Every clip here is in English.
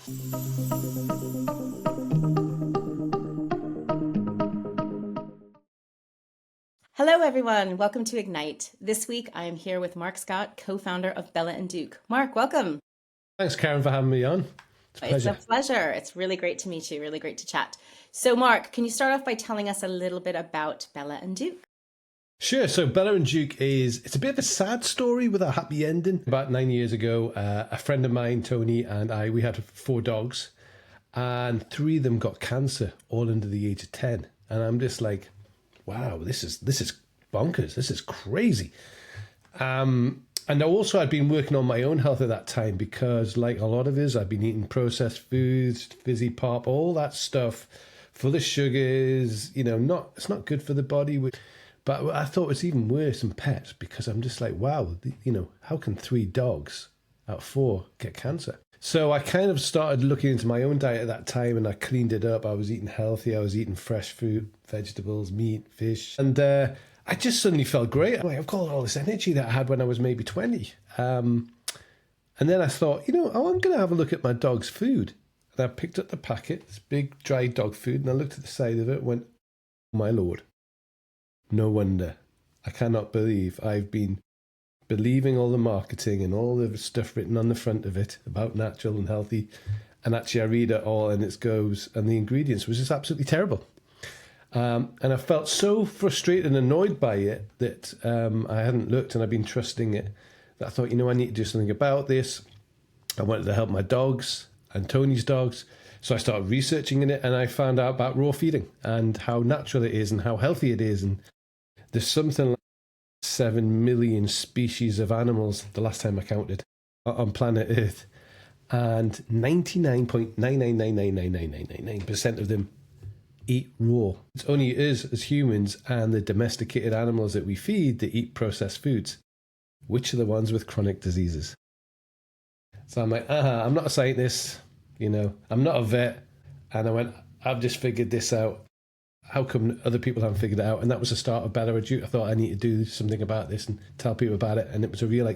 Hello, everyone. Welcome to Ignite. This week, I am here with Mark Scott, co-founder of Bella+Duke. Mark, welcome. Thanks, Karen, for having me on. It's a pleasure. It's really great to meet you. Really great to chat. So, Mark, can you start off by telling us a little bit about Bella+Duke? Sure. So Bella+Duke it's a bit of a sad story with a happy ending. About 9 years ago, a friend of mine, Tony, and we had 4 dogs, and 3 of them got cancer, all under the age of 10. And I'm just like, wow, this is bonkers. This is crazy. And also I'd been working on my own health at that time because, like a lot of us, I've been eating processed foods, fizzy pop, all that stuff full of sugars, it's not good for the body. But I thought it was even worse in pets because I'm just like, wow, how can 3 dogs out of 4 get cancer? So I kind of started looking into my own diet at that time, and I cleaned it up. I was eating healthy. I was eating fresh fruit, vegetables, meat, fish. And I just suddenly felt great. I've got all this energy that I had when I was maybe 20. And then I thought, I'm going to have a look at my dog's food. And I picked up the packet, this big dry dog food, and I looked at the side of it and went, oh my Lord, no wonder. I cannot believe I've been believing all the marketing and all the stuff written on the front of it about natural and healthy. And actually I read it all and it goes, and the ingredients was just absolutely terrible. And I felt so frustrated and annoyed by it that I hadn't looked, and I've been trusting it, that I thought, I need to do something about this. I wanted to help my dogs and Tony's dogs. So I started researching in it, and I found out about raw feeding and how natural it is and how healthy it is. And there's something like 7 million species of animals, the last time I counted, on planet Earth. And 99.9999999% of them eat raw. It's only us as humans and the domesticated animals that we feed that eat processed foods, which are the ones with chronic diseases. So I'm like, I'm not a scientist, I'm not a vet. And I went, I've just figured this out. How come other people haven't figured it out? And that was the start of Bella+Duke. I thought I need to do something about this and tell people about it. And it was a real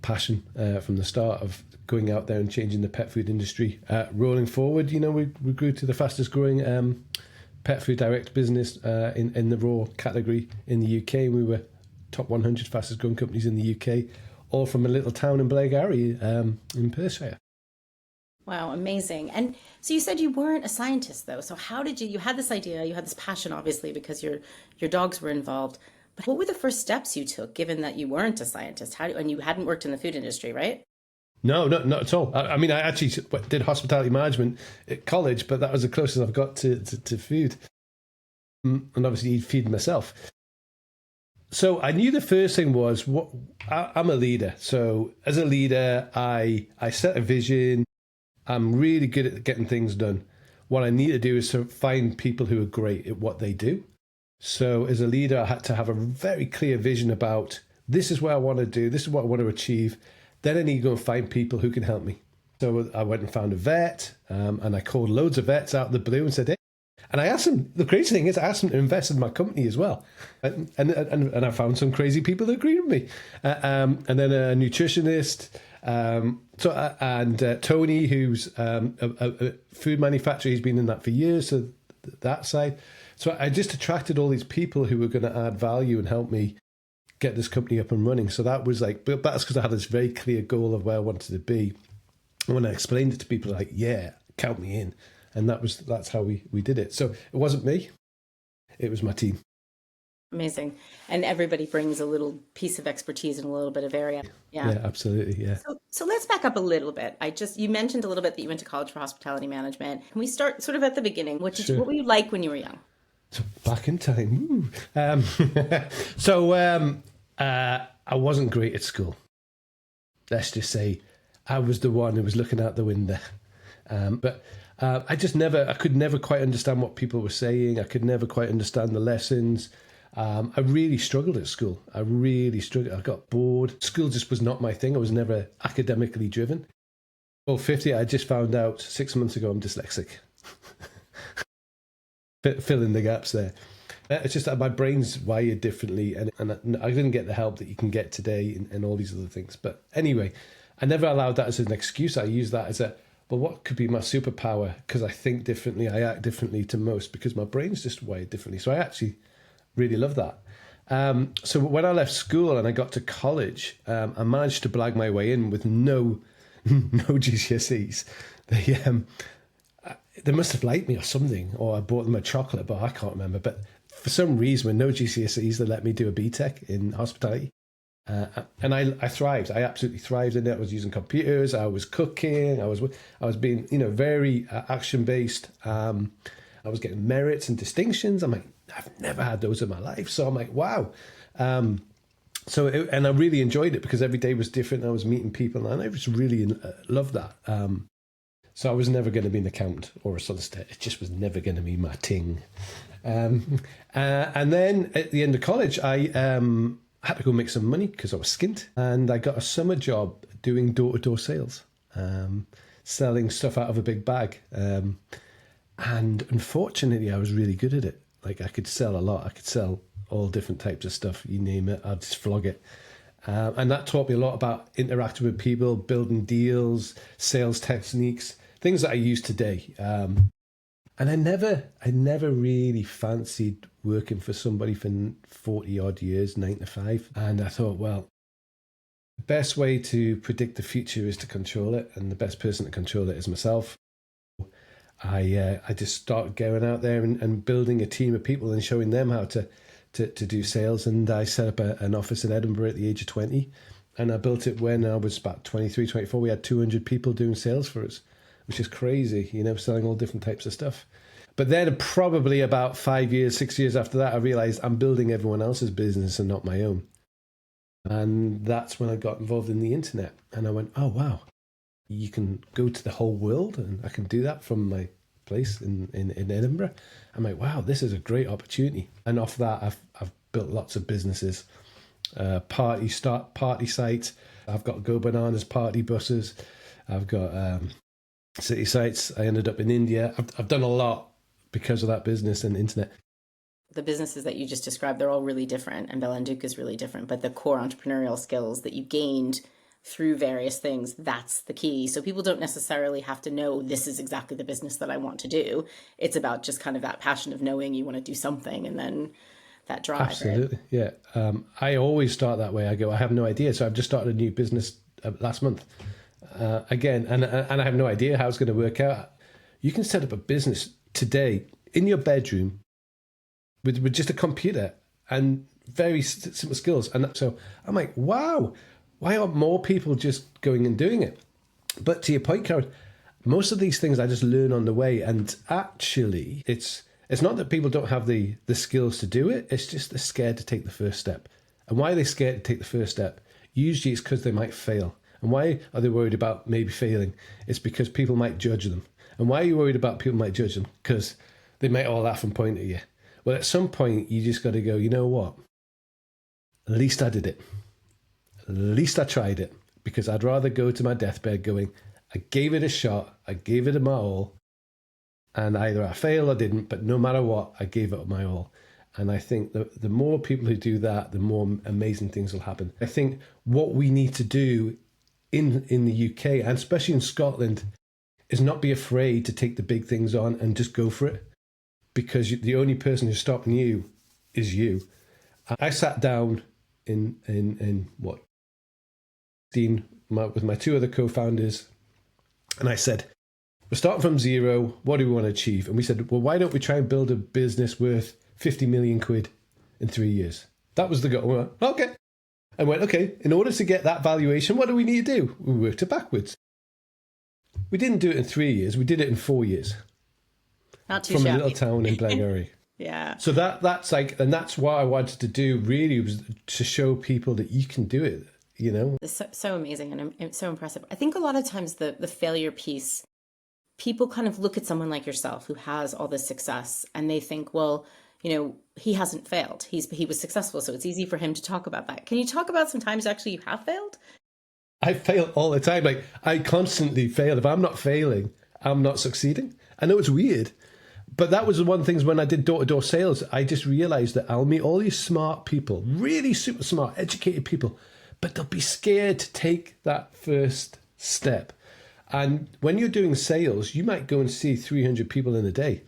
passion from the start of going out there and changing the pet food industry. Rolling forward, we grew to the fastest growing pet food direct business in the raw category in the UK. We were top 100 fastest growing companies in the UK, all from a little town in Blairgowrie in Perthshire. Wow, amazing. And so you said you weren't a scientist, though. So how did you had this idea, you had this passion, obviously, because your dogs were involved. But what were the first steps you took, given that you weren't a scientist? And you hadn't worked in the food industry, right? No, not at all. I actually did hospitality management at college, but that was the closest I've got to food. And obviously feed myself. So I knew the first thing was, I'm a leader. So as a leader, I set a vision. I'm really good at getting things done. What I need to do is to find people who are great at what they do. So as a leader, I had to have a very clear vision about, this is what I want to do, this is what I want to achieve. Then I need to go and find people who can help me. So I went and found a vet, and I called loads of vets out of the blue and said, hey. And I asked them, the crazy thing is, I asked them to invest in my company as well. And I found some crazy people that agreed with me. And then a nutritionist, Tony, who's a food manufacturer. He's been in that for years, so that side. So I just attracted all these people who were going to add value and help me get this company up and running. So that was but that's because I had this very clear goal of where I wanted to be. And when I explained it to people, like, yeah, count me in. And that's how we did it. So it wasn't me, it was my team. Amazing. And everybody brings a little piece of expertise in a little bit of area. Yeah, absolutely. Yeah. So let's back up a little bit. You mentioned a little bit that you went to college for hospitality management. Can we start sort of at the beginning? What were you like when you were young? So back in time. I wasn't great at school. Let's just say I was the one who was looking out the window. I could never quite understand what people were saying. I could never quite understand the lessons. I really struggled at school. I got bored. School just was not my thing. I was never academically driven. Well, 50, I just found out 6 months ago I'm dyslexic. Fill in the gaps there. It's just that my brain's wired differently, and I didn't get the help that you can get today and all these other things. But anyway, I never allowed that as an excuse. I used that as but what could be my superpower? Because I think differently, I act differently to most because my brain's just wired differently. So I actually really love that. So when I left school and I got to college, I managed to blag my way in with no GCSEs. They must have liked me or something, or I bought them a chocolate bar. I can't remember. But for some reason, with no GCSEs, they let me do a BTEC in hospitality. And I thrived. I absolutely thrived in it. I was using computers. I was cooking. I was being, very action based. I was getting merits and distinctions. I'm like, I've never had those in my life. So I'm like, wow. And I really enjoyed it because every day was different. I was meeting people, and I just really loved that. So I was never going to be an accountant or a solicitor. It just was never going to be my thing. And then at the end of college, I had to go make some money because I was skint, and I got a summer job doing door-to-door sales, selling stuff out of a big bag. And unfortunately, I was really good at it. Like, I could sell a lot. I could sell all different types of stuff. You name it, I'd just flog it. And that taught me a lot about interacting with people, building deals, sales techniques, things that I use today. And I never really fancied working for somebody for 40 odd years, 9 to 5. And I thought, well, the best way to predict the future is to control it. And the best person to control it is myself. I just started going out there and building a team of people and showing them how to do sales. And I set up an office in Edinburgh at the age of 20. And I built it when I was about 23, 24. We had 200 people doing sales for us, which is crazy, selling all different types of stuff. But then probably about 5 years, 6 years after that, I realized I'm building everyone else's business and not my own. And that's when I got involved in the internet. And I went, oh, wow, you can go to the whole world, and I can do that from my place in Edinburgh. I'm like, wow, this is a great opportunity. And off that, I've built lots of businesses, party sites. I've got Go Bananas party buses. I've got city sites. I ended up in India. I've done a lot because of that business and internet. The businesses that you just described, they're all really different, and Bella+Duke is really different, but the core entrepreneurial skills that you gained through various things, that's the key. So people don't necessarily have to know this is exactly the business that I want to do. It's about just kind of that passion of knowing you want to do something, and then that drive. Absolutely, right? Yeah. I always start that way. I go, I have no idea. So I've just started a new business last month. Again, and I have no idea how it's going to work out. You can set up a business today in your bedroom with just a computer and very simple skills. And so I'm like, wow, why aren't more people just going and doing it? But to your point, Karen, most of these things I just learn on the way. And actually, it's not that people don't have the skills to do it. It's just they're scared to take the first step. And why are they scared to take the first step? Usually it's because they might fail. And why are they worried about maybe failing? It's because people might judge them. And why are you worried about people might judge them? Because they might all laugh and point at you. Well, at some point, you just got to go, you know what? At least I did it. At least I tried it. Because I'd rather go to my deathbed going, I gave it a shot. I gave it my all. And either I failed or didn't. But no matter what, I gave it my all. And I think the more people who do that, the more amazing things will happen. I think what we need to do in the UK, and especially in Scotland, is not be afraid to take the big things on and just go for it. Because the only person who's stopping you is you. I sat down in what, with my two other co-founders, and I said, we're starting from zero. What do we want to achieve? And we said, well, why don't we try and build a business worth 50 million quid in 3 years? That was the goal. We went, okay. I went, okay, in order to get that valuation, what do we need to do? We worked it backwards. We didn't do it in 3 years. We did it in 4 years. Not too from shabby. A little town in Blackberry. Yeah. So that's like, and that's what I wanted to do really, was to show people that you can do it, It's so amazing, and it's so impressive. I think a lot of times the failure piece, people kind of look at someone like yourself who has all this success and they think, well, he hasn't failed. He was successful, so it's easy for him to talk about that. Can you talk about some times actually you have failed? I fail all the time. Like, I constantly fail. If I'm not failing, I'm not succeeding. I know it's weird, but that was the one thing when I did door-to-door sales. I just realized that I'll meet all these smart people, really super smart, educated people, but they'll be scared to take that first step. And when you're doing sales, you might go and see 300 people in a day.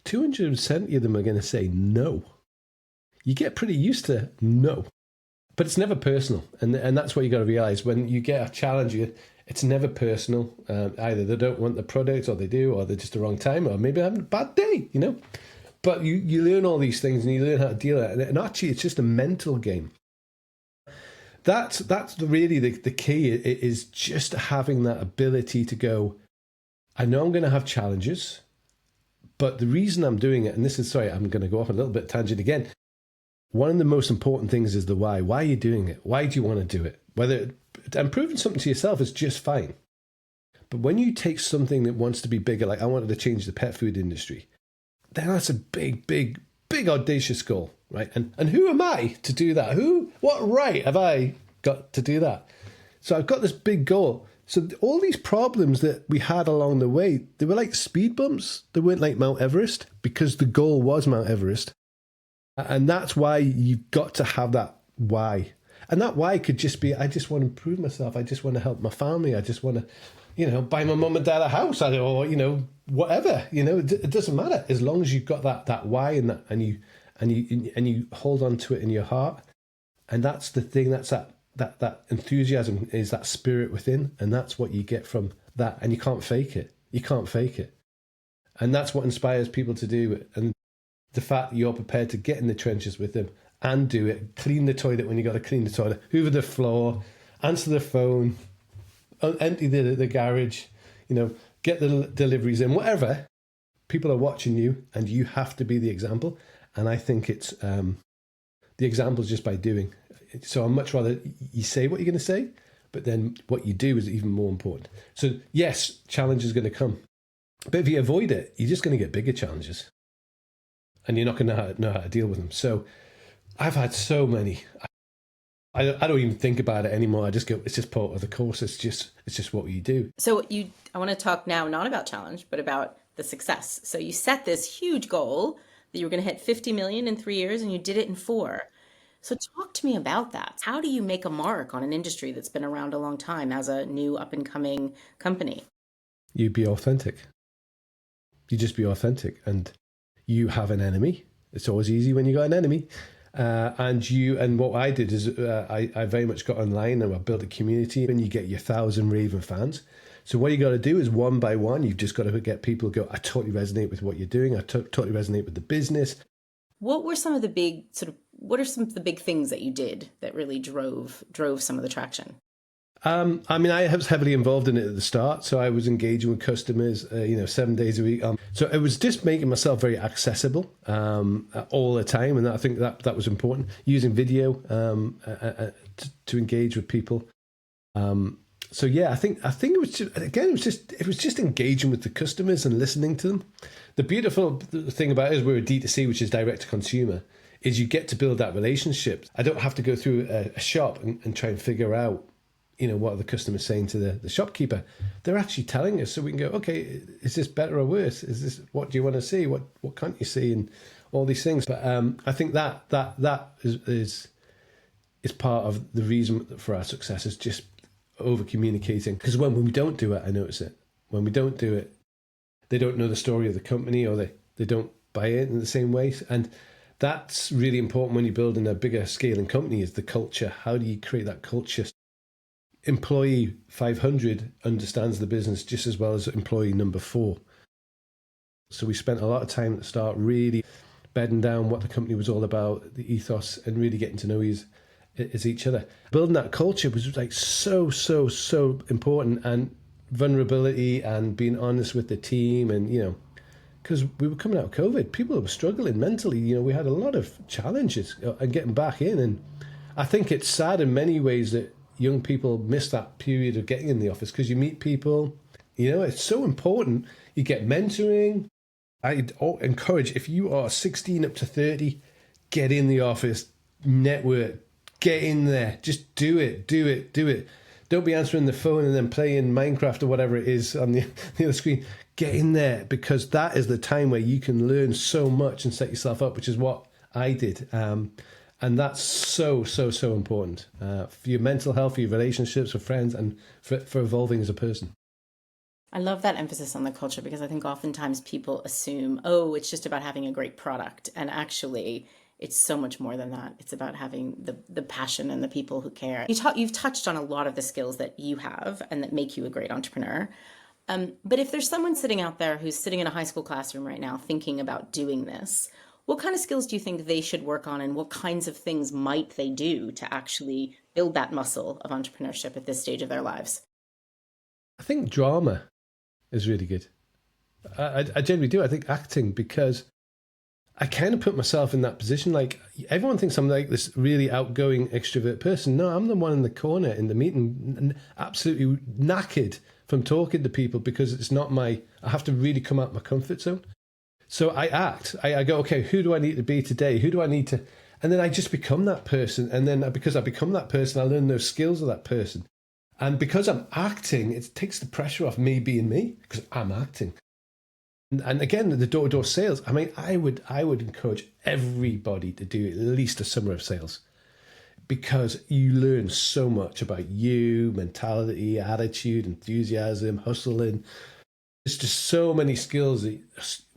270 of them are going to say no. You get pretty used to no. But it's never personal. And that's what you got to realize. When you get a challenge, it's never personal. Either they don't want the product, or they do, or they're just the wrong time, or maybe having a bad day, you know. But you learn all these things, and you learn how to deal with it. And actually, it's just a mental game. That's really the key, is just having that ability to go, I know I'm going to have challenges, but the reason I'm doing it, and this is, sorry, I'm going to go off a little bit tangent again. One of the most important things is the why. Why are you doing it? Why do you want to do it? And proving something to yourself is just fine. But when you take something that wants to be bigger, like I wanted to change the pet food industry, then that's a big, big, big audacious goal, right? And who am I to do that? What right have I got to do that? So I've got this big goal. So all these problems that we had along the way, they were like speed bumps. They weren't like Mount Everest, because the goal was Mount Everest. And that's why you've got to have that why. And that why could just be, I just want to improve myself. I just want to help my family. I just want to, buy my mum and dad a house, or, whatever, it doesn't matter, as long as you've got that why, and you hold on to it in your heart. And that's the thing, that's that enthusiasm, is that spirit within. And that's what you get from that. And you can't fake it. And that's what inspires people to do it. And the fact that you're prepared to get in the trenches with them and do it, clean the toilet when you got to clean the toilet, hoover the floor, answer the phone, empty the garage, get the deliveries in, whatever. People are watching you, and you have to be the example. And I think it's the example is just by doing. So I'd much rather you say what you're going to say, but then what you do is even more important. So yes, challenge is going to come. But if you avoid it, you're just going to get bigger challenges. And you're not going to know how to deal with them. So I've had so many. I don't even think about it anymore. I just go, it's just part of the course. It's just what you do. So I want to talk now not about challenge, but about the success. So you set this huge goal that you were going to hit 50 million in 3 years, and you did it in 4. So talk to me about that. How do you make a mark on an industry that's been around a long time as a new up and coming company? You be authentic. You just be authentic. And you have an enemy. It's always easy when you got an enemy. And what I did is I very much got online, and I built a community, and you get your 1,000 raving fans. So what you got to do is, one by one, you've just got to get people to go, I totally resonate with what you're doing. I totally resonate with the business. What are some of the big things that you did that really drove some of the traction? I was heavily involved in it at the start. So I was engaging with customers, 7 days a week. So it was just making myself very accessible all the time. And I think that was important, using video to engage with people. So yeah, I think it was just, again, it was just engaging with the customers and listening to them. The beautiful thing about it is we're a D2C, which is direct to consumer, is you get to build that relationship. I don't have to go through a shop and try and figure out, what are the customers saying to the shopkeeper. They're actually telling us, so we can go, okay, is this better or worse? Is this, what do you want to see? What can't you see? And all these things. But I think that is part of the reason for our success, is just over communicating. Because when we don't do it, I notice it. When we don't do it, they don't know the story of the company, or they don't buy it in the same way. And that's really important when you're building a bigger scaling company, is the culture. How do you create that culture? Employee 500 understands the business just as well as employee number 4. So we spent a lot of time at the start really bedding down what the company was all about, the ethos, and really getting to know as each other. Building that culture was like so important, and vulnerability and being honest with the team. And, because we were coming out of COVID, people were struggling mentally. We had a lot of challenges and getting back in. And I think it's sad in many ways that young people miss that period of getting in the office, because you meet people, it's so important. You get mentoring. I'd encourage, if you are 16 up to 30, get in the office, network, get in there, just do it. Don't be answering the phone and then playing Minecraft or whatever it is on the other screen. Get in there, because that is the time where you can learn so much and set yourself up, which is what I did. And that's so important for your mental health, for your relationships with friends, and for evolving as a person. I love that emphasis on the culture because I think oftentimes people assume, oh, it's just about having a great product. And actually, it's so much more than that. It's about having the passion and the people who care. You've touched on a lot of the skills that you have and that make you a great entrepreneur. But if there's someone sitting out there who's sitting in a high school classroom right now thinking about doing this, what kind of skills do you think they should work on and what kinds of things might they do to actually build that muscle of entrepreneurship at this stage of their lives? I think drama is really good. I generally do. I think acting, because I kind of put myself in that position. Like, everyone thinks I'm like this really outgoing extrovert person. No, I'm the one in the corner in the meeting, absolutely knackered from talking to people because it's not I have to really come out my comfort zone. So I act. I go, okay, who do I need to be today? Who do I need to? And then I just become that person. And then because I become that person, I learn those skills of that person. And because I'm acting, it takes the pressure off me being me because I'm acting. And again, the door-to-door sales, I mean, I would encourage everybody to do at least a summer of sales because you learn so much about you, mentality, attitude, enthusiasm, hustling. There's just so many skills that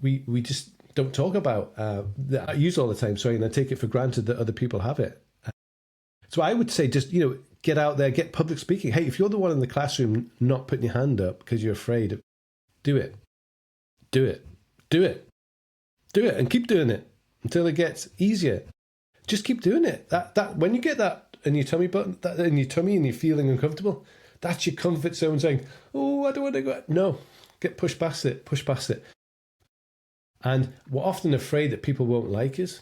we just don't talk about that I use all the time. Sorry, and I take it for granted that other people have it. So I would say just, get out there, get public speaking. Hey, if you're the one in the classroom not putting your hand up because you're afraid, do it. Do it. Do it. Do it and keep doing it until it gets easier. Just keep doing it. That when you get that in your tummy button, that in your tummy and you're feeling uncomfortable, that's your comfort zone saying, oh, I don't want to go. No, get pushed past it, push past it. And we're often afraid that people won't like us,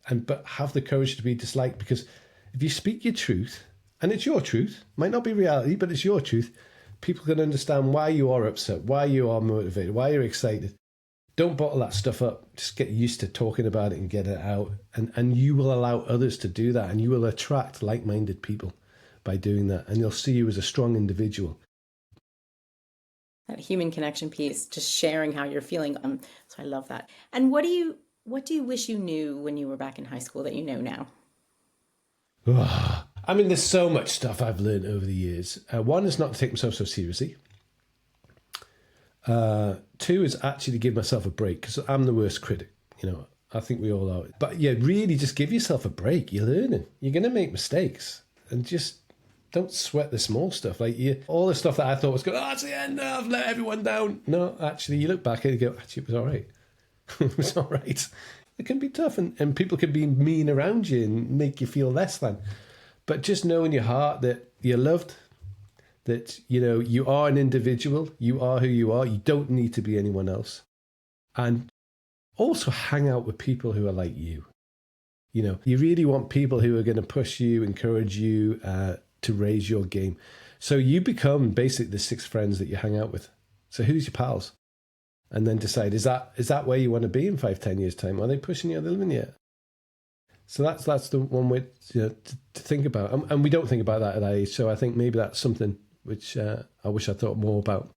but have the courage to be disliked, because if you speak your truth, and it's your truth, might not be reality, but it's your truth, people can understand why you are upset, why you are motivated, why you're excited. Don't bottle that stuff up. Just get used to talking about it and get it out. And you will allow others to do that. And you will attract like-minded people by doing that. And you'll see you as a strong individual. That human connection piece, just sharing how you're feeling. So I love that. And what do you wish you knew when you were back in high school that you know now? I mean, there's so much stuff I've learned over the years. One is not to take myself so seriously. Two is actually to give myself a break, because I'm the worst critic. I think we all are. But yeah, really just give yourself a break. You're learning. You're going to make mistakes. And just don't sweat the small stuff. Like all the stuff that I thought was good, it's the end, I've let everyone down. No, actually, you look back and you go, actually, it was all right. It was all right. It can be tough, and people can be mean around you and make you feel less than. But just know in your heart that you're loved, that, you are an individual, you are who you are, you don't need to be anyone else. And also hang out with people who are like you. You really want people who are going to push you, encourage you to raise your game. So you become basically the 6 friends that you hang out with. So who's your pals? And then decide, is that where you want to be in 5-10 years' time? Are they pushing you? Are they living you? So that's the one way to think about. And we don't think about that at that age. So I think maybe that's something which I wish I thought more about.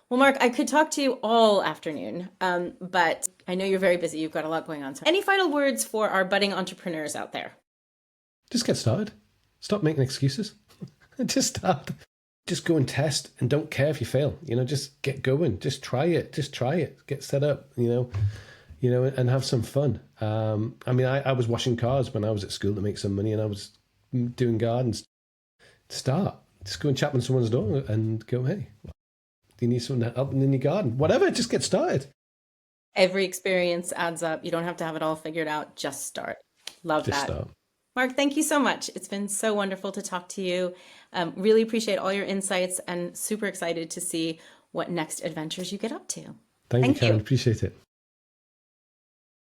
Well, Mark, I could talk to you all afternoon, but I know you're very busy. You've got a lot going on. So any final words for our budding entrepreneurs out there? Just get started. Stop making excuses. Just start. Just go and test, and don't care if you fail. Just get going. Just try it. Just try it. Get set up. And have some fun. I was washing cars when I was at school to make some money, and I was doing gardens. Start. Just go and tap on someone's door and go, hey, do you need someone help in your garden? Whatever, just get started. Every experience adds up. You don't have to have it all figured out. Just start. Love Just that. Start. Mark, thank you so much. It's been so wonderful to talk to you. Really appreciate all your insights and super excited to see what next adventures you get up to. Thank you, Karen. Appreciate it.